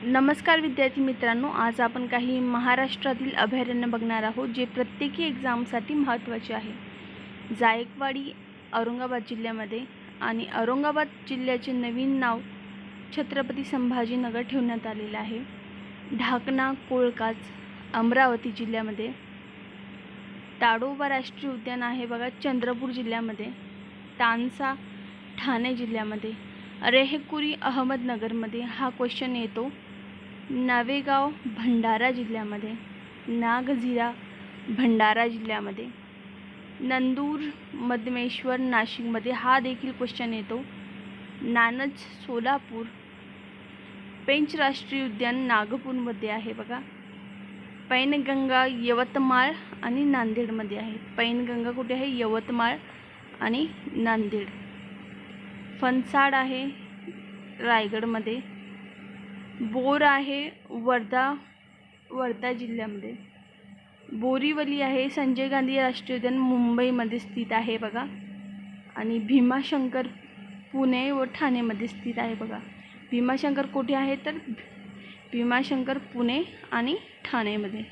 नमस्कार विद्यार्थी मित्रांनो, आज आपण काही महाराष्ट्रातील अभयारण्य बघणार आहोत जे प्रत्येकी एक्झामसाठी महत्त्वाचे आहे। जायकवाडी औरंगाबाद जिल्ह्यामध्ये आणि औरंगाबाद जिल्ह्याचे नवीन नाव छत्रपती संभाजीनगर ठेवण्यात आलेले आहे। ढाकणा कोळकाज अमरावती जिल्ह्यामध्ये, ताडोबा राष्ट्रीय उद्यान आहे बघा चंद्रपूर जिल्ह्यामध्ये, तानसा ठाणे जिल्ह्यामध्ये, रेहकुरी अहमदनगरमध्ये हा क्वेश्चन येतो। नवेगाव भंडारा जिल्ह्यामध्ये, नागझिरा भंडारा जिल्ह्यामध्ये, नंदूर मधमेश्वर नाशिकमध्ये हा देखील क्वेश्चन येतो। नानज सोलापूर, पेंच राष्ट्रीय उद्यान नागपूरमध्ये आहे बघा। पैनगंगा यवतमाळ आणि नांदेडमध्ये आहे। पैनगंगा कुठे आहे? यवतमाळ आणि नांदेड। फणसाड आहे रायगडमध्ये। बोर आहे वर्धा जिल्ह्यामध्ये। बोरीवली आहे संजय गांधी राष्ट्रीय उद्यान मुंबईमध्ये स्थित आहे बघा। आणि भीमाशंकर पुणे व ठाणेमध्ये स्थित आहे बघा। भीमाशंकर कुठे आहे? तर भीमाशंकर पुणे आणि ठाणेमध्ये।